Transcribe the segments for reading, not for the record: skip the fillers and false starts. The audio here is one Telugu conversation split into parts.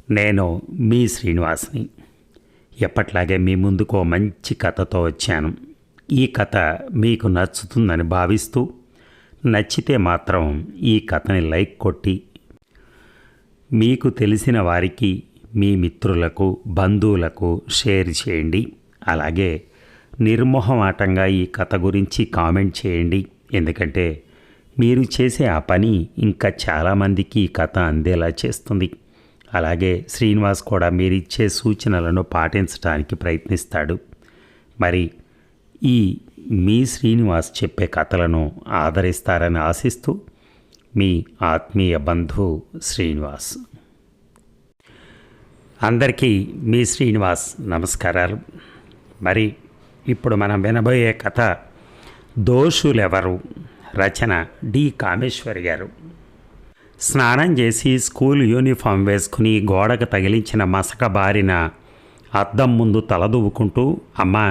నేను మీ శ్రీనివాస్ని. ఎప్పట్లాగే మీ ముందుకు ఓ మంచి కథతో వచ్చాను. ఈ కథ మీకు నచ్చుతుందని భావిస్తూ, నచ్చితే మాత్రం ఈ కథని లైక్ కొట్టి మీకు తెలిసిన వారికి, మీ మిత్రులకు, బంధువులకు షేర్ చేయండి. అలాగే నిర్మోహమాటంగా ఈ కథ గురించి కామెంట్ చేయండి. ఎందుకంటే మీరు చేసే ఆ పని ఇంకా చాలామందికి ఈ కథ అందేలా చేస్తుంది. అలాగే శ్రీనివాస్ కూడా మీరిచ్చే సూచనలను పాటించడానికి ప్రయత్నిస్తాడు. మరి ఈ మీ శ్రీనివాస్ చెప్పే కథలను ఆదరిస్తారని ఆశిస్తూ, మీ ఆత్మీయ బంధువు శ్రీనివాస్. అందరికీ మీ శ్రీనివాస్ నమస్కారాలు. మరి ఇప్పుడు మనం వినబోయే కథ దోషులెవరు, రచన డి కామేశ్వరి గారు. స్నానం చేసి స్కూల్ యూనిఫామ్ వేసుకుని గోడకు తగిలించిన మసక బారిన అద్దం ముందు తలదువ్వుకుంటూ, అమ్మా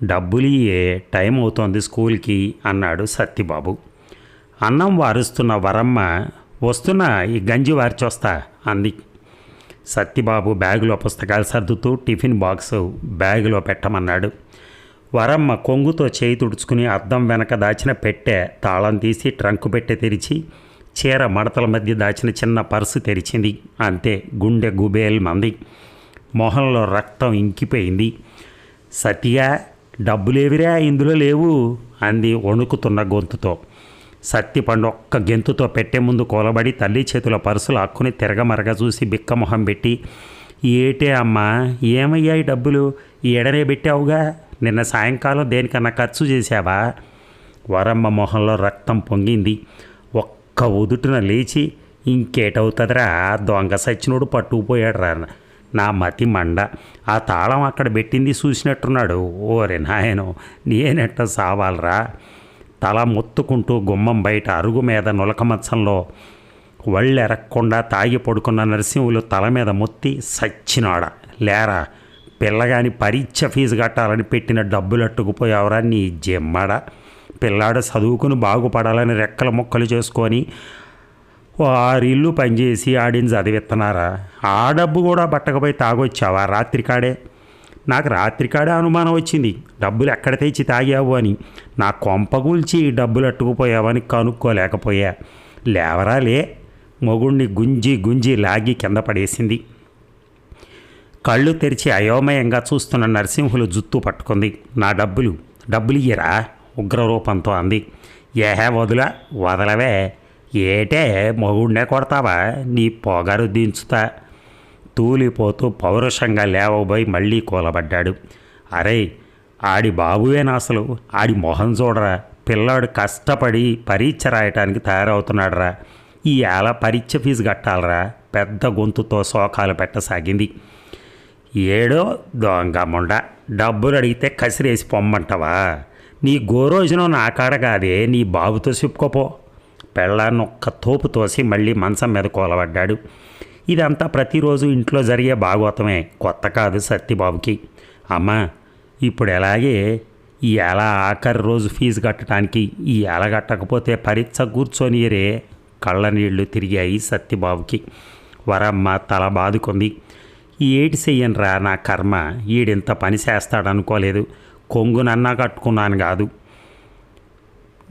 డబ్బులు ఏ టైం అవుతోంది స్కూల్కి అన్నాడు సత్తిబాబు. అన్నం వారుస్తున్న వరమ్మ, వస్తున్నా ఈ గంజి వార్చొస్తా అంది. సత్తిబాబు బ్యాగులో పుస్తకాలు సర్దుతూ టిఫిన్ బాక్సు బ్యాగులో పెట్టమన్నాడు. వరమ్మ కొంగుతో చేయి తుడుచుకుని అద్దం వెనక దాచిన పెట్టె తాళం తీసి ట్రంకు పెట్టె తెరిచి చీర మడతల మధ్య దాచిన చిన్న పర్సు తెరిచింది. అంతే, గుండె గుబేల్ మంది, మొహంలో రక్తం ఇంకిపోయింది. సతిగా డబ్బులేవిరా ఇందులో లేవు అంది వణుకుతున్న గొంతుతో. సత్తిపండు ఒక్క గెంతుతో పెట్టే ముందు కూలబడి తల్లి చేతిలో పర్సులు హక్కుని తిరగమరగ చూసి బిక్కమొహం పెట్టి, ఏటే అమ్మా ఏమయ్యాయి డబ్బులు? ఈ ఎడనే పెట్టావుగా, నిన్న సాయంకాలం దేనికన్నా ఖర్చు చేశావా? వరమ్మ మొహంలో రక్తం పొంగింది. ఒక్క ఉదుటున లేచి, ఇంకేటవుతుందిరా దొంగ సచ్చినోడు పట్టుకుపోయాడు రా, నా మతి మండ, ఆ తాళం అక్కడ పెట్టింది చూసినట్టున్నాడు. ఓరే నాయనో, నేనెట్ట సావాలరా? తల మొత్తుకుంటూ గుమ్మం బయట అరుగు మీద నులకమచ్చంలో వళ్ళెరక్కుండా తాగి పడుకున్న నరసింహులు తల మీద మొత్తి, సచ్చినాడ లేరా, పిల్లగాని పరీక్ష ఫీజు కట్టాలని పెట్టిన డబ్బులు అట్టుకుపోయావరా నీ జెమ్మడ. పిల్లాడు చదువుకుని బాగుపడాలని రెక్కల ముక్కలు చేసుకొని 6 ఇల్లు పనిచేసి ఆడిని చదివిస్తున్నారా? ఆ డబ్బు కూడా బట్టకపోయి తాగొచ్చావా రాత్రికాడే? నాకు రాత్రికాడే అనుమానం వచ్చింది, డబ్బులు ఎక్కడ తెచ్చి తాగావు అని. నా కొంపగూల్చి డబ్బులు అట్టుకుపోయావని కనుక్కోలేకపోయా. లేవరా లే. మొగుణ్ణి గుంజి గుంజి లాగి కింద పడేసింది. కళ్ళు తెరిచి అయోమయంగా చూస్తున్న నరసింహులు జుత్తు పట్టుకుంది. నా డబ్బులు ఇయ్యరా ఉగ్రరూపంతో అంది. ఏహే వదలవే, ఏటే మొగుడినే కొడతావా? నీ పొగరు దించుతా. తూలిపోతూ పౌరుషంగా లేవబోయి మళ్ళీ కూలబడ్డాడు. అరే ఆడి బాబువేనా అసలు? ఆడి మొహం చూడరా, పిల్లాడు కష్టపడి పరీక్ష రాయటానికి తయారవుతున్నాడురా. ఈ ఏళ పరీక్ష ఫీజు కట్టాలరా. పెద్ద గొంతుతో శోకాలు పెట్టసాగింది. ఏడో దొంగముండ, డబ్బులు అడిగితే కసిరేసి పొమ్మంటావా? నీ గోరోజునం నా కాడ కాదే, నీ బాబుతో చెప్పుకోపో. పెళ్ళాన్ని ఒక్క తోపు తోసి మళ్ళీ మంచం మీద కూలబడ్డాడు. ఇదంతా ప్రతిరోజు ఇంట్లో జరిగే భాగవతమే, కొత్త కాదు సత్తిబాబుకి. అమ్మా ఇప్పుడు ఎలాగే ఈ ఏళ ఆఖరి రోజు ఫీజు కట్టడానికి, ఈ ఏళ కట్టకపోతే పరీక్ష కూర్చొనియరే. కళ్ళ నీళ్లు తిరిగాయి సత్తిబాబుకి. వరమ్మ తల బాదుకుంది. ఏటి చెయ్యనురా నా కర్మ, ఈడింత పని చేస్తాడనుకోలేదు. కొంగునన్నా కట్టుకున్నాను కాదు.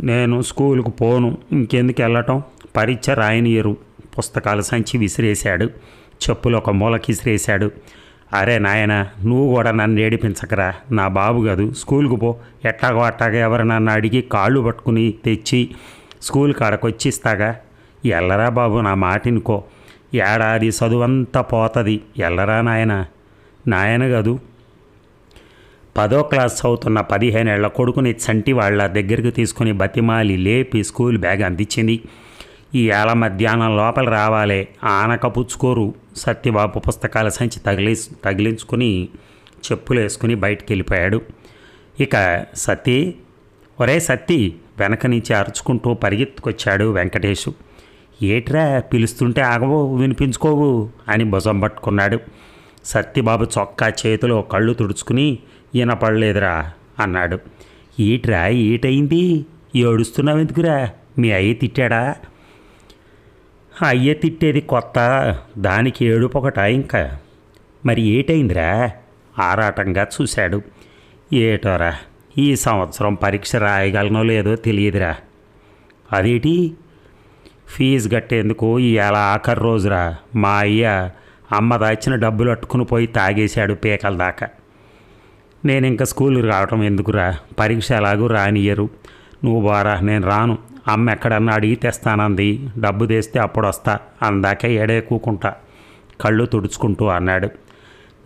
నేను స్కూలుకు పోను, ఇంకెందుకు వెళ్ళటం, పరీక్ష రాయనియరు. పుస్తకాల సంచి విసిరేశాడు, చెప్పులు ఒక మూలకి విసిరేశాడు. అరే నాయన, నువ్వు కూడా నన్ను ఏడిపించకరా, నా బాబు కాదు, స్కూల్కు పో. ఎట్టాగో అట్టాగా ఎవరు నన్ను అడిగి కాళ్ళు పట్టుకుని తెచ్చి స్కూల్ కాడకొచ్చిస్తాగా. ఎల్లరా బాబు, నా మాటినుకో, ఏడాది చదువంతా పోతుంది. ఎల్లరా నాయన కాదు. 10వ క్లాస్ చదువుతున్న 15 ఏళ్ల కొడుకుని చంటి వాళ్ళ దగ్గరికి తీసుకుని బతిమాలి లేపి స్కూల్ బ్యాగ్ అందించింది. ఈ ఏళ మధ్యాహ్నం లోపల రావాలే, ఆనక పుచ్చుకోరు. సత్యబాబు పుస్తకాల సంచి తగిలించుకుని చెప్పులు వేసుకుని బయటికి వెళ్ళిపోయాడు. ఇక ఒరే సత్తి వెనక నుంచి అరుచుకుంటూ పరిగెత్తుకొచ్చాడు వెంకటేషు. ఏట్రా పిలుస్తుంటే ఆగవు, వినిపించుకోవు అని భుజం పట్టుకున్నాడు. సత్యబాబు చొక్కా చేతిలో కళ్ళు తుడుచుకుని, ఈనపడలేదురా అన్నాడు. ఏట్రా ఏటైంది, ఏడుస్తున్నావు ఎందుకురా, మీ అయ్య తిట్టాడా? అయ్య తిట్టేది కొత్త, దానికి ఏడుపొకట ఇంకా. మరి ఏటైందిరా? ఆరాటంగా చూశాడు. ఏటోరా, ఈ సంవత్సరం పరీక్ష రాయగలనో లేదో తెలియదురా. అదేటి? ఫీజు కట్టేందుకు ఇవాళ ఆఖరి రోజురా. మా అయ్య అమ్మ దాచిన డబ్బులు అట్టుకుని పోయి తాగేశాడు పీకల దాకా. నేను ఇంకా స్కూల్కి రావటం ఎందుకురా, పరీక్ష ఎలాగూ రానియరు. నువ్వు బారా, నేను రాను. అమ్మ ఎక్కడన్నా అడిగి తెస్తానంది. డబ్బు తెస్తే అప్పుడు వస్తా, అందాక ఎడే కూకుంటా కళ్ళు తుడుచుకుంటూ అన్నాడు.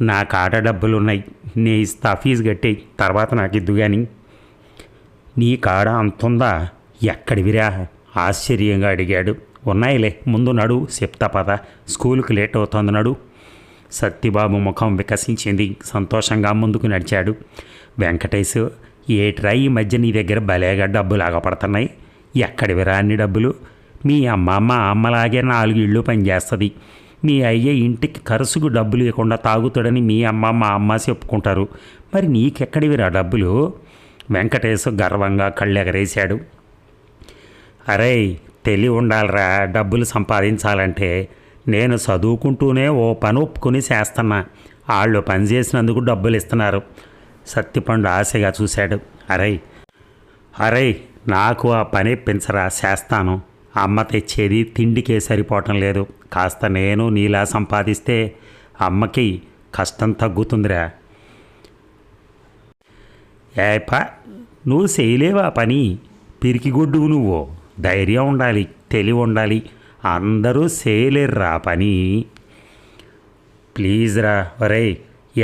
నా కాట డబ్బులున్నాయి, నీ ఇస్తా, ఫీజు కట్టేయి, తర్వాత నాకు ఇద్దు కానీ. నీ కాడ అంతుందా? ఎక్కడివిరా? ఆశ్చర్యంగా అడిగాడు. ఉన్నాయిలే, ముందు నడు, చెప్తా పద, స్కూల్కి లేట్ అవుతోంది, నడు. సత్యబాబు ముఖం వికసించింది. సంతోషంగా ముందుకు నడిచాడు. వెంకటేశ్, ఏట్రా ఈ మధ్య నీ దగ్గర భలేగా డబ్బులు ఆగపడుతున్నాయి? ఎక్కడివిరా అన్ని డబ్బులు? మీ అమ్మమ్మ అమ్మలాగే 4 ఇళ్ళు పనిచేస్తుంది. మీ అయ్య ఇంటికి ఖర్చుకు డబ్బులు ఇవ్వకుండా తాగుతాడని మీ అమ్మ చెప్పుకుంటారు. మరి నీకెక్కడివిరా డబ్బులు? వెంకటేశ్ గర్వంగా కళ్ళెగరేశాడు. అరే, తెలివి ఉండాలరా డబ్బులు సంపాదించాలంటే. నేను చదువుకుంటూనే ఓ పని ఒప్పుకొని చేస్తున్నా, వాళ్ళు పని చేసినందుకు డబ్బులు ఇస్తున్నారు. సత్తిపండు ఆశగా చూశాడు. అరే, నాకు ఆ పని పెంచరా, చేస్తాను. అమ్మ తెచ్చేది తిండికే సరిపోవటం లేదు. కాస్త నేను నీలా సంపాదిస్తే అమ్మకి కష్టం తగ్గుతుందిరా. ఏప, నువ్వు చేయలేవా పని? పిరికిగొడ్డువు నువ్వు. ధైర్యం ఉండాలి, తెలివి ఉండాలి. అందరూ చేయలేరురా పని. ప్లీజ్ రా. ఒరే,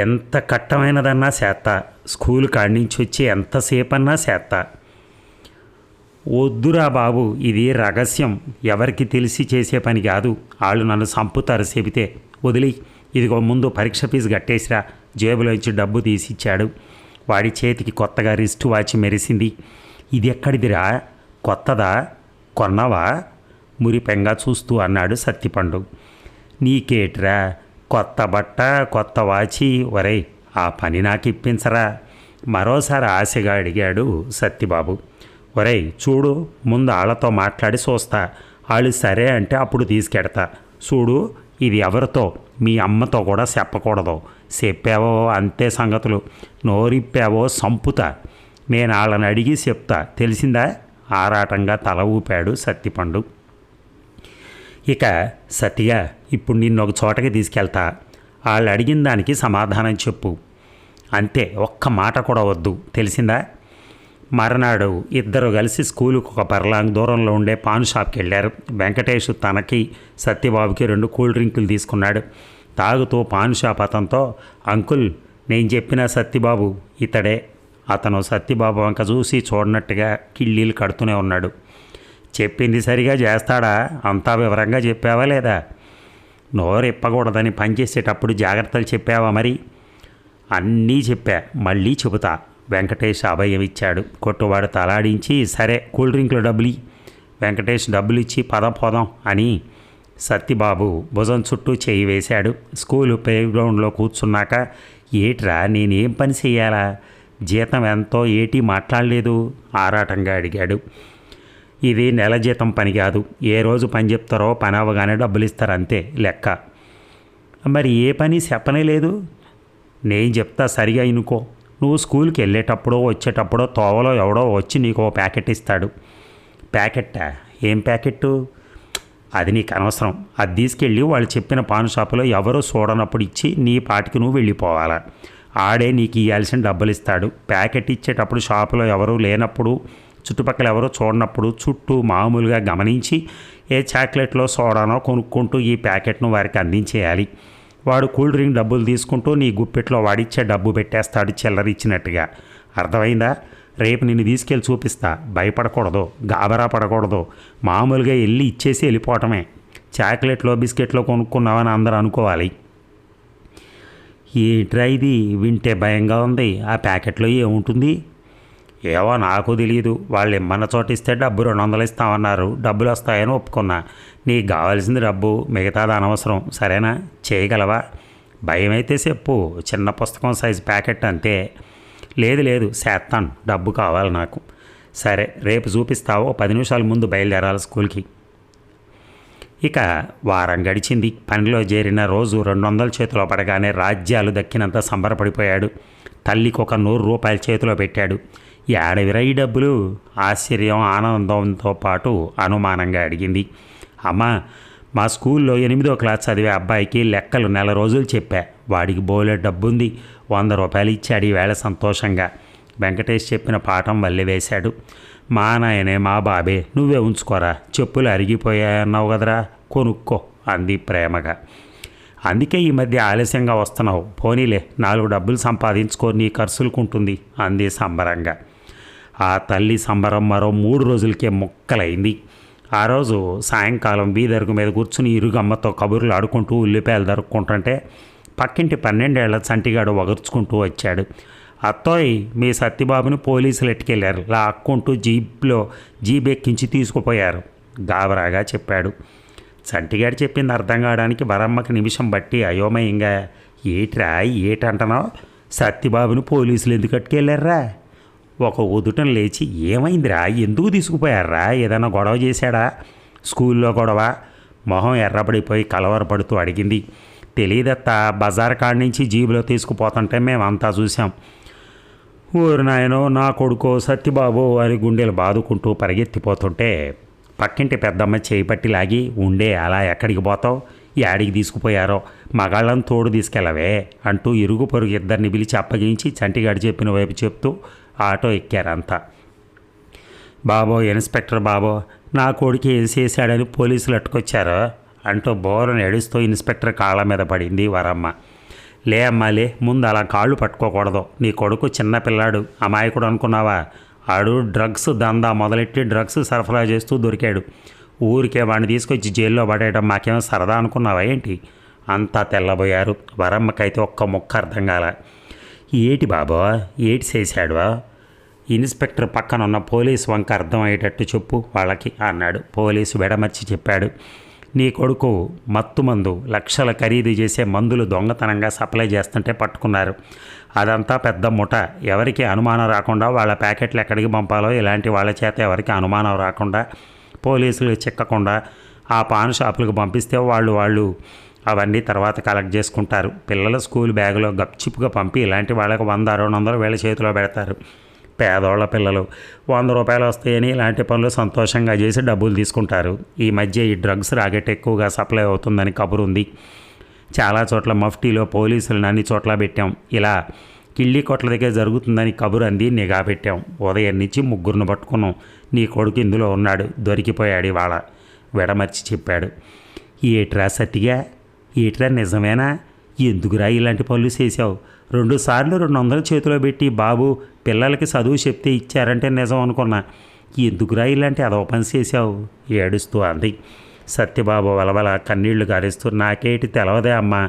ఎంత కట్టమైనదన్నా చేస్తా. స్కూల్ కాడి నుంచి వచ్చి ఎంతసేపన్నా చేస్తా. వద్దురా బాబు, ఇది రహస్యం, ఎవరికి తెలిసి చేసే పని కాదు. వాళ్ళు నన్ను చంపుతారు చెబితే. వదిలి, ఇదిగో ముందు పరీక్ష ఫీజు కట్టేసిరా. జేబులోంచి డబ్బు తీసిచ్చాడు. వాడి చేతికి కొత్తగా రిస్ట్ వాచ్ మెరిసింది. ఇది ఎక్కడిదిరా? కొత్తదా? కొన్నావా? మురిపెంగా చూస్తూ అన్నాడు సత్తిపండు. నీకేట్రా, కొత్త బట్ట, కొత్త వాచి. ఒరే, ఆ పని నాకు ఇప్పించరా? మరోసారి ఆశగా అడిగాడు సత్తిబాబు. ఒరేయ్ చూడు, ముందు వాళ్ళతో మాట్లాడి చూస్తా. వాళ్ళు సరే అంటే అప్పుడు తీసుకెడతా. చూడు, ఇది ఎవరితో, మీ అమ్మతో కూడా చెప్పకూడదు. చెప్పావో అంతే సంగతులు. నోరిప్పావో సంపుతా. నేను వాళ్ళని అడిగి చెప్తా, తెలిసిందా? ఆరాటంగా తల ఊపాడు సత్తిపండు. ఇక సత్తిగా, ఇప్పుడు నిన్ను ఒక చోటకి తీసుకెళ్తా. వాళ్ళు అడిగిన దానికి సమాధానం చెప్పు, అంతే. ఒక్క మాట కూడా వద్దు, తెలిసిందా? మర్నాడు ఇద్దరు కలిసి స్కూలుకు ఒక పర్లాంగ్ దూరంలో ఉండే పాన్ షాప్కి వెళ్ళారు. వెంకటేష్ తనకి సత్యబాబుకి 2 కూల్ డ్రింకులు తీసుకున్నాడు. తాగుతూ పాన్ షాప్ అతనితో, అంకుల్, నేను చెప్పిన సత్యబాబు ఇతడే. అతను సత్యబాబు వంక చూసి చూడనట్టుగా కిళ్ళీలు కడుతూనే ఉన్నాడు. చెప్పింది సరిగా చేస్తాడా? అంతా వివరంగా చెప్పావా లేదా? నోరు ఇప్పకూడదని పనిచేసేటప్పుడు జాగ్రత్తలు చెప్పావా మరి? అన్నీ చెప్పా, మళ్ళీ చెబుతా. వెంకటేష్ అభయం ఇచ్చాడు. కొట్టువాడు తలాడించి, సరే కూల్ డ్రింకులు డబ్బులు. వెంకటేష్ డబ్బులు ఇచ్చి పోదాం అని సత్యబాబు భుజం చుట్టూ చేయి వేశాడు. స్కూలు ప్లేగ్రౌండ్లో కూర్చున్నాక, ఏట్రా నేనేం పని చేయాలా? జీతం ఎంతో ఏటి మాట్లాడలేదు? ఆరాటంగా అడిగాడు. ఇది నెల జీతం పని కాదు. ఏ రోజు పని చెప్తారో పని అవ్వగానే డబ్బులు ఇస్తారు, అంతే లెక్క. మరి ఏ పని చెప్పనే లేదు? నేను చెప్తా, సరిగా ఇనుకో. నువ్వు స్కూల్కి వెళ్ళేటప్పుడో వచ్చేటప్పుడో తోవలో ఎవడో వచ్చి నీకు ఓ ప్యాకెట్ ఇస్తాడు. ప్యాకెట్టా? ఏం ప్యాకెట్టు? అది నీకు అనవసరం. అది తీసుకెళ్ళి వాళ్ళు చెప్పిన పాన్ షాపులో ఎవరో చూడనప్పుడు ఇచ్చి నీ పాటికి నువ్వు వెళ్ళిపోవాలా. ఆడే నీకు ఇవ్వాల్సిన డబ్బులు ఇస్తాడు. ప్యాకెట్ ఇచ్చేటప్పుడు షాపులో ఎవరూ లేనప్పుడు, చుట్టుపక్కల ఎవరో చూడనప్పుడు చుట్టూ మామూలుగా గమనించి ఏ చాక్లెట్లో సోడానో కొనుక్కుంటూ ఈ ప్యాకెట్ను వారికి అందించేయాలి. వాడు కూల్ డ్రింక్ డబ్బులు తీసుకుంటూ నీ గుప్పెట్లో వాడిచ్చే డబ్బు పెట్టేస్తాడు చిల్లరిచ్చినట్టుగా. అర్థమైందా? రేపు నిన్ను తీసుకెళ్ళి చూపిస్తా. భయపడకూడదు, గాబరా పడకూడదు. మామూలుగా వెళ్ళి ఇచ్చేసి వెళ్ళిపోవటమే. చాక్లెట్లో బిస్కెట్లో కొనుక్కున్నావని అందరూ అనుకోవాలి. ఏంట్రా ఇది? వింటే భయంగా ఉంది. ఆ ప్యాకెట్లో ఏముంటుంది? ఏవో నాకు తెలియదు. వాళ్ళు ఇమ్మన్న చోట ఇస్తే డబ్బు 200 ఇస్తామన్నారు. డబ్బులు వస్తాయని ఒప్పుకున్నా. నీకు కావాల్సింది డబ్బు, మిగతాది అనవసరం. సరేనా? చేయగలవా? భయమైతే చెప్పు. చిన్న పుస్తకం సైజు ప్యాకెట్ అంతే. లేదు చేస్తాను, డబ్బు కావాలి నాకు. సరే, రేపు చూపిస్తావు. 10 నిమిషాల ముందు బయలుదేరాలి స్కూల్కి. ఇక వారం గడిచింది. పనిలో చేరిన రోజు 200 చేతిలో పడగానే రాజ్యాలు దక్కినంత సంబరపడిపోయాడు. తల్లికి ఒక 100 రూపాయలు చేతిలో పెట్టాడు. ఏడవిరా ఈ డబ్బులు? ఆశ్చర్యం, ఆనందంతో పాటు అనుమానంగా అడిగింది. అమ్మా, మా స్కూల్లో 8వ క్లాస్ చదివే అబ్బాయికి లెక్కలు నెల రోజులు చెప్పా. వాడికి బోలే డబ్బుంది. 100 రూపాయలు ఇచ్చాడు ఈవేళ సంతోషంగా. వెంకటేష్ చెప్పిన పాఠం వల్లే వేశాడు. మా నాయనే, మా బాబే, నువ్వే ఉంచుకోరా, చెప్పులు అరిగిపోయాయన్నావు కదరా, కొనుక్కో అంది ప్రేమగా. అందుకే ఈ మధ్య ఆలస్యంగా వస్తున్నావు, పోనీలే 4 డబ్బులు సంపాదించుకో, నీ ఖర్చులుకుంటుంది అంది సంబరంగా. ఆ తల్లి సంబరం మరో 3 రోజులకే ముక్కలైంది. ఆ రోజు సాయంకాలం వీధరుగు మీద కూర్చుని ఇరుగమ్మతో కబుర్లు ఆడుకుంటూ ఉల్లిపాయలు దొరుక్కుంటుంటే పక్కింటి 12 ఏళ్ల చంటిగాడు వగర్చుకుంటూ వచ్చాడు. అత్తోయ్, మీ సత్యబాబుని పోలీసులు ఎట్టుకెళ్ళారు, లాక్కుంటూ జీప్ ఎక్కించి తీసుకుపోయారు గాబరాగా చెప్పాడు. చంటిగాడు చెప్పింది అర్థం కావడానికి వరమ్మకి నిమిషం బట్టి అయోమయంగా, ఏట్రా ఏటంటున్నావు? సత్యబాబుని పోలీసులు ఎందుకు ఎట్టుకెళ్ళారా? ఒక ఉదుటం లేచి, ఏమైందిరా, ఎందుకు తీసుకుపోయారా? ఏదైనా గొడవ చేశాడా? స్కూల్లో గొడవ? మొహం ఎర్రబడిపోయి కలవరపడుతూ అడిగింది. తెలియదత్తా, బజార్ కాడి నుంచి జీబులో తీసుకుపోతుంటే మేమంతా చూసాం. ఊరు నాయనో, నా కొడుకో సత్యబాబు అని గుండెలు బాదుకుంటూ పరిగెత్తిపోతుంటే పక్కింటి పెద్దమ్మ చేయి పట్టి లాగి, ఉండే అలా ఎక్కడికి పోతావు, యాడికి తీసుకుపోయారో, మగాళ్ళని తోడు తీసుకెళ్ళవే అంటూ ఇరుగు పొరుగు ఇద్దరిని పిలిచి అప్పగించి చంటిగాడు చెప్పిన వైపు చెప్తూ ఆటో ఎక్కారంతా. బాబో, ఇన్స్పెక్టర్ బాబో, నా కొడుకు ఏం చేశాడని పోలీసులు అట్టుకొచ్చారో అంటూ బోరను ఏడుస్తూ ఇన్స్పెక్టర్ కాళ్ళ మీద పడింది వరమ్మ. లే అమ్మా లే, ముందు అలా కాళ్ళు పట్టుకోకూడదు. నీ కొడుకు చిన్నపిల్లాడు, అమాయకుడు అనుకున్నావా? ఆడు డ్రగ్స్ దందా మొదలెట్టి డ్రగ్స్ సరఫరా చేస్తూ దొరికాడు. ఊరికే వాడిని తీసుకొచ్చి జైల్లో పడేయడం మాకేమో సరదా అనుకున్నావా ఏంటి? అంతా తెల్లబోయారు. వరమ్మకైతే ఒక్క ముక్క అర్థం కాల. ఏటి బాబో, ఏటి చేశాడు? ఇన్స్పెక్టర్ పక్కన ఉన్న పోలీసు వంక అర్థమయ్యేటట్టు చెప్పు వాళ్ళకి అన్నాడు. పోలీసు వెడమర్చి చెప్పాడు. నీ కొడుకు మత్తుమందు, లక్షల ఖరీదు చేసే మందులు దొంగతనంగా సప్లై చేస్తుంటే పట్టుకున్నారు. అదంతా పెద్ద ముఠ. ఎవరికి అనుమానం రాకుండా వాళ్ళ ప్యాకెట్లు ఎక్కడికి పంపాలో ఇలాంటి వాళ్ళ చేత ఎవరికి అనుమానం రాకుండా, పోలీసులు చిక్కకుండా ఆ పాన్ షాపులకు పంపిస్తే వాళ్ళు అవన్నీ తర్వాత కలెక్ట్ చేసుకుంటారు. పిల్లల స్కూల్ బ్యాగులో గప్చిప్గా పంపి ఇలాంటి వాళ్ళకి 100-200 వీళ్ళ చేతిలో పెడతారు. పేదోళ్ళ పిల్లలు 100 రూపాయలు వస్తాయని ఇలాంటి పనులు సంతోషంగా చేసి డబ్బులు తీసుకుంటారు. ఈ మధ్య ఈ డ్రగ్స్ రాకెట్ ఎక్కువగా సప్లై అవుతుందని కబురుంది. చాలా చోట్ల మఫ్టీలో పోలీసులను అన్ని చోట్ల పెట్టాం. ఇలా కిళ్ళీ కొట్ల దగ్గర జరుగుతుందని కబురు అంది, నిఘా పెట్టాం. ఉదయం నుంచి 3 పట్టుకున్నాం. నీ కొడుకు ఇందులో ఉన్నాడు, దొరికిపోయాడు ఇవాళ వెడమర్చి చెప్పాడు. ఏట్రా సత్తిగా, ఏట్రా నిజమేనా? ఎందుకురా ఇలాంటి పనులు చేసావు? 2 సార్లు 200 చేతిలో పెట్టి బాబు పిల్లలకి చదువు చెప్తే ఇచ్చారంటే నిజం అనుకున్నా. ఎందుకురా ఇలాంటి అదవ పని చేసావు? ఏడుస్తూ అంది. సత్యబాబు వలవల కన్నీళ్లు గారిస్తూ, నాకేటి తెలవదే అమ్మా,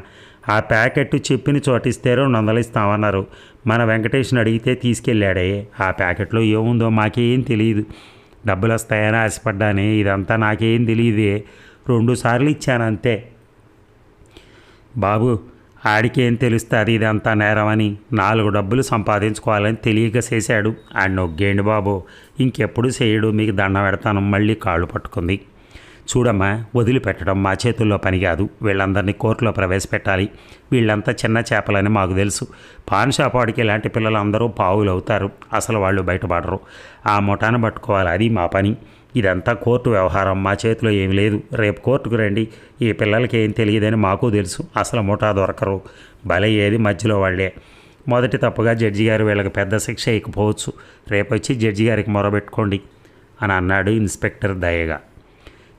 ఆ ప్యాకెట్ చెప్పిన చోటిస్తే 200 ఇస్తామన్నారు. మన వెంకటేష్ని అడిగితే తీసుకెళ్ళాడే. ఆ ప్యాకెట్లో ఏముందో మాకేం తెలియదు. డబ్బులు వస్తాయని ఆశపడ్డానే, ఇదంతా నాకేం తెలియదే. 2 సార్లు ఇచ్చానంతే. బాబు, ఆడికేం తెలుస్తుంది ఇదంతా నేరమని? 4 డబ్బులు సంపాదించుకోవాలని తెలియక చేశాడు. ఆడిని నొగ్గేయండి బాబు, ఇంకెప్పుడు చేయడు, మీకు దండం పెడతాను. మళ్ళీ కాళ్ళు పట్టుకుంది. చూడమ్మా, వదిలిపెట్టడం మా చేతుల్లో పని కాదు. వీళ్ళందరినీ కోర్టులో ప్రవేశపెట్టాలి. వీళ్ళంతా చిన్న చేపలని మాకు తెలుసు. పాన్ షాప్ వాడికి ఇలాంటి పిల్లలు అందరూ పావులు అవుతారు. అసలు వాళ్ళు బయటపడరు. ఆ ముఠాను పట్టుకోవాలి, అది మా పని. ఇదంతా కోర్టు వ్యవహారం, మా చేతిలో ఏమి లేదు. రేపు కోర్టుకు రండి. ఈ పిల్లలకి ఏం తెలియదని మాకు తెలుసు. అసలు ముఠా దొరకరు. భలే ఏది మధ్యలో వాళ్ళే. మొదటి తప్పుగా జడ్జి గారు వీళ్ళకి పెద్ద శిక్ష ఇకపోవచ్చు. రేపు వచ్చి జడ్జి గారికి మొరబెట్టుకోండి అని అన్నాడు ఇన్స్పెక్టర్ దయగా.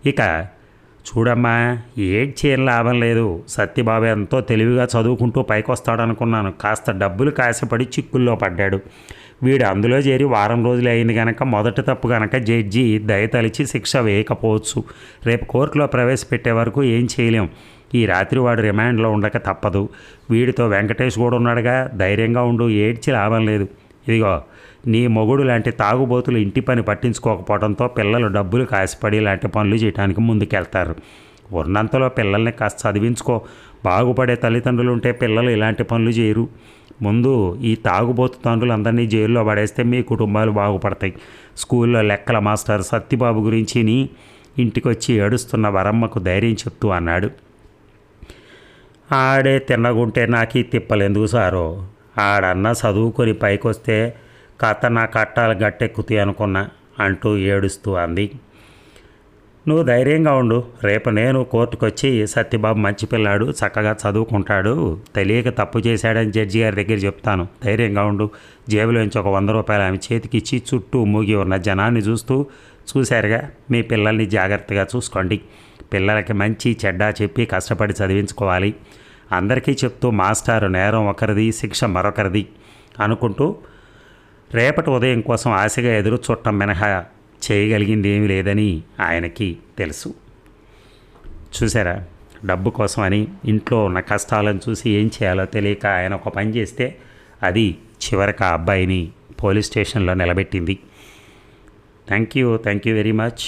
ఇక చూడమ్మా, ఏడ్ చేయని లాభం లేదు. సత్యబాబు ఎంతో తెలివిగా చదువుకుంటూ పైకి వస్తాడనుకున్నాను. కాస్త డబ్బులు కాశపడి చిక్కుల్లో పడ్డాడు. వీడు అందులో చేరి వారం రోజులు అయింది కనుక మొదటి తప్పు కనుక జడ్జి దయతలిచి శిక్ష వేయకపోవచ్చు. రేపు కోర్టులో ప్రవేశపెట్టే వరకు ఏం చేయలేం. ఈ రాత్రి వాడు రిమాండ్లో ఉండక తప్పదు. వీడితో వెంకటేష్ కూడా ఉన్నాడుగా, ధైర్యంగా ఉండు, ఏడ్చి లాభం లేదు. ఇదిగో, నీ మొగుడు లాంటి తాగుబోతులు ఇంటి పని పట్టించుకోకపోవడంతో పిల్లలు డబ్బులు కాసిపడి ఇలాంటి పనులు చేయడానికి ముందుకెళ్తారు. ఉన్నంతలో పిల్లల్ని కాస్త చదివించుకో. బాగుపడే తల్లిదండ్రులు ఉంటే పిల్లలు ఇలాంటి పనులు చేయరు. ముందు ఈ తాగుబోతు తండ్రులందరినీ జైల్లో పడేస్తే మీ కుటుంబాలు బాగుపడతాయి. స్కూల్లో లెక్కల మాస్టర్ సత్యబాబు గురించి ఇంటికొచ్చి ఏడుస్తున్న వరమ్మకు ధైర్యం చెప్తూ అన్నాడు. ఆడే తిన్నగుంటే నాకు తిప్పలేందుకు సారో, ఆడన్నా చదువుకొని పైకొస్తే కథ నా కట్టాలు గట్టెక్కుతాయి అనుకున్నా అంటూ ఏడుస్తూ అంది. నువ్వు ధైర్యంగా ఉండు, రేపు నేను కోర్టుకొచ్చి సత్యబాబు మంచి పిల్లాడు, చక్కగా చదువుకుంటాడు, తెలియక తప్పు చేశాడని జడ్జి గారి దగ్గర చెప్తాను, ధైర్యంగా ఉండు. జేబులోంచి ఒక 100 రూపాయలు ఆమె చేతికిచ్చి చుట్టూ మూగి ఉన్న జనాన్ని చూశారుగా, మీ పిల్లల్ని జాగ్రత్తగా చూసుకోండి, పిల్లలకి మంచి చెడ్డ చెప్పి కష్టపడి చదివించుకోవాలి, అందరికీ చెప్తూ మాస్టారు నేరం ఒకరిది శిక్ష మరొకరిది అనుకుంటూ రేపటి ఉదయం కోసం ఆశగా ఎదురు చూడటం మినహా చేయగలిగింది ఏమీ లేదని ఆయనకి తెలుసు. చూసారా, డబ్బు కోసమని ఇంట్లో ఉన్న కష్టాలను చూసి ఏం చేయాలో తెలియక ఆయన ఒక పని చేస్తే అది చివరికి ఆ అబ్బాయిని పోలీస్ స్టేషన్లో నిలబెట్టింది. Thank you very much.